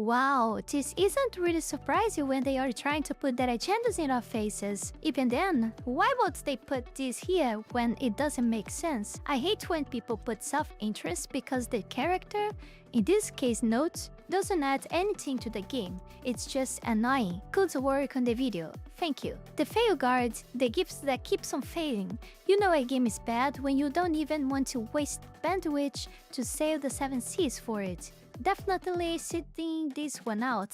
Wow, this isn't really surprising when they are trying to put their agendas in our faces. Even then, why would they put this here when it doesn't make sense? I hate when people put self-interest because the character, in this case Notes, doesn't add anything to the game. It's just annoying. Good work on the video. Thank you. The Veilguard, the gifts that keeps on failing. You know a game is bad when you don't even want to waste bandwidth to sail the 7 seas for it. Definitely sitting this one out.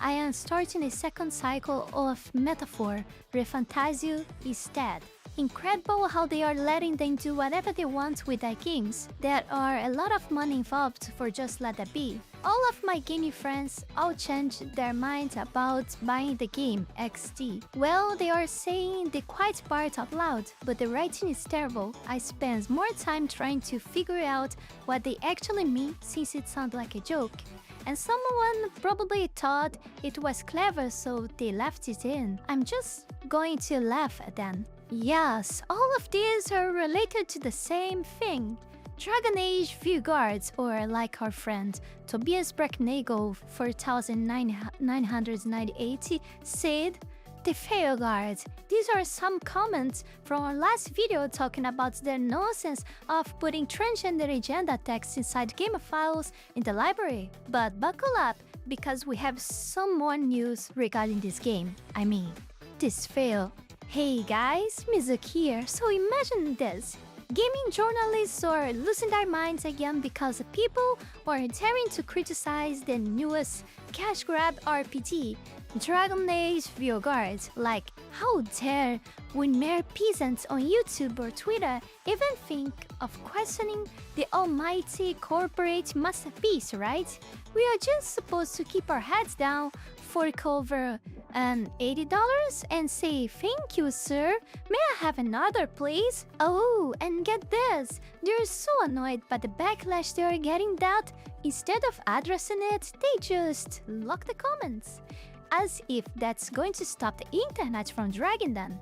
I am starting a second cycle of Metaphor, Refantasio is dead. Incredible how they are letting them do whatever they want with their games. There are a lot of money involved for just let that be. All of my gaming friends all changed their minds about buying the game XD. Well, they are saying the quiet part out loud, but the writing is terrible. I spend more time trying to figure out what they actually mean since it sounds like a joke. And someone probably thought it was clever, so they left it in. I'm just going to laugh at them. Yes, all of these are related to the same thing. Dragon Age Veilguard, or like our friend Tobias Brecknagel 4998 said, the Veilguard. These are some comments from our last video talking about the nonsense of putting transgender agenda text inside game files in the library. But buckle up, because we have some more news regarding this game. I mean, this fail. Hey guys, Mizuki here. So imagine this. Gaming journalists are losing their minds again because people are daring to criticize the newest cash grab RPG, Dragon Age Veilguard. Like, how dare we mere peasants on YouTube or Twitter even think of questioning the almighty corporate masterpiece, right? We are just supposed to keep our heads down, fork over $80 and say, thank you, sir. May I have another, please? Oh, and get this. They're so annoyed by the backlash they are getting that instead of addressing it, they just lock the comments. As if that's going to stop the internet from dragging them.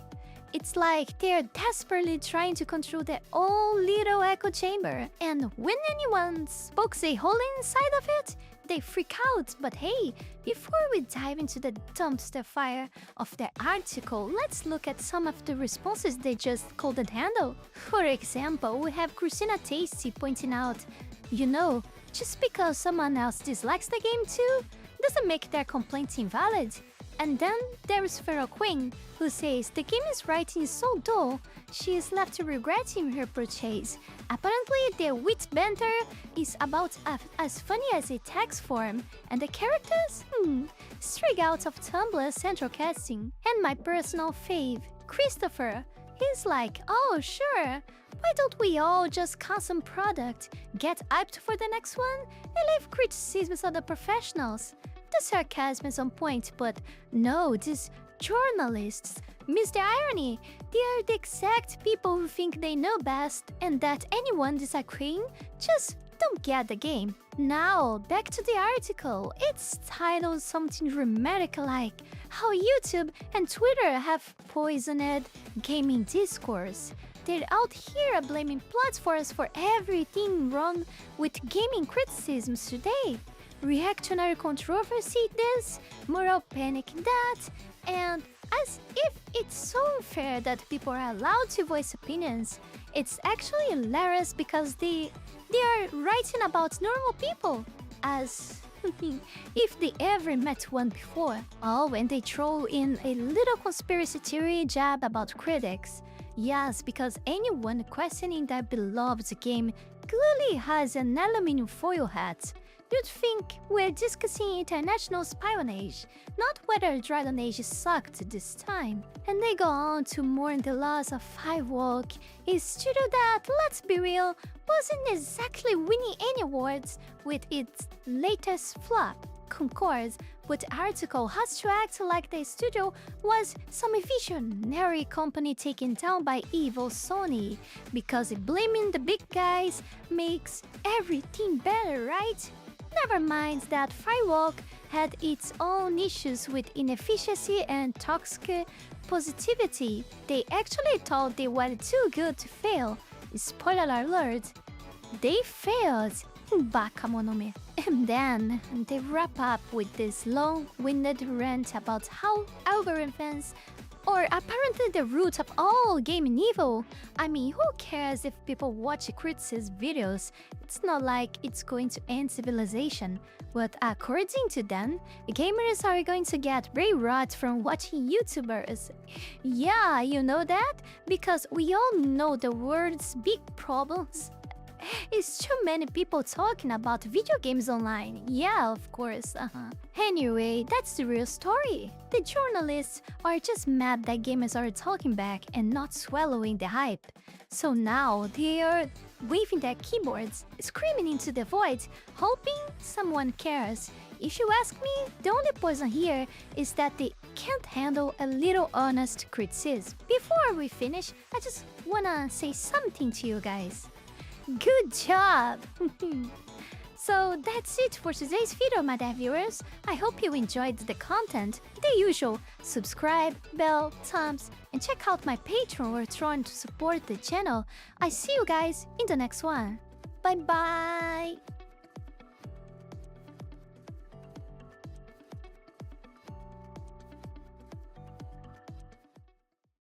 It's like they're desperately trying to control their own little echo chamber. And when anyone pokes a hole inside of it, they freak out. But hey, before we dive into the dumpster fire of their article, let's look at some of the responses they just couldn't handle. For example, we have Christina Tasty pointing out, you know, just because someone else dislikes the game too, doesn't make their complaints invalid. And then there's Feral Queen, who says the game is writing is so dull, she is left regretting her purchase. Apparently, the wit banter is about as funny as a text form, and the characters? Straight out of Tumblr Central Casting. And my personal fave, Christopher. He's like, oh sure, why don't we all just consume product, get hyped for the next one, and leave criticisms on the professionals? The sarcasm is on point, but no, these journalists miss the irony. They are the exact people who think they know best and that anyone disagreeing just don't get the game. Now, back to the article. It's titled something dramatic like how YouTube and Twitter have poisoned gaming discourse. They're out here blaming platforms for everything wrong with gaming criticisms today. Reactionary controversy this, moral panic that, and as if it's so unfair that people are allowed to voice opinions. It's actually hilarious because they are writing about normal people, as if they ever met one before. Oh, and they throw in a little conspiracy theory jab about critics. Yes, because anyone questioning their beloved game clearly has an aluminum foil hat. You'd think we're discussing international espionage, not whether Dragon Age sucked this time. And they go on to mourn the loss of Firewalk, a studio that, let's be real, wasn't exactly winning any awards with its latest flop. Concords, but the article has to act like the studio was some visionary company taken down by evil Sony, because blaming the big guys makes everything better, right? Never mind that Firewalk had its own issues with inefficiency and toxic positivity. They actually thought they were too good to fail. Spoiler alert, they failed. Bakamonome. And then they wrap up with this long-winded rant about how algorithm fans are apparently the root of all gaming evil. I mean, who cares if people watch Kritz's videos? It's not like it's going to end civilization. But according to them, gamers are going to get brain rot from watching YouTubers. Yeah, you know that? Because we all know the world's big problems. It's too many people talking about video games online. Yeah, of course. Anyway, that's the real story. The journalists are just mad that gamers are talking back and not swallowing the hype. So now they are waving their keyboards, screaming into the void, hoping someone cares. If you ask me, the only poison here is that they can't handle a little honest criticism. Before we finish, I just wanna say something to you guys. Good job! So that's it for today's video, my dear viewers. I hope you enjoyed the content. The usual, subscribe, bell, thumbs, and check out my Patreon or Tron to support the channel. I see you guys in the next one. Bye bye!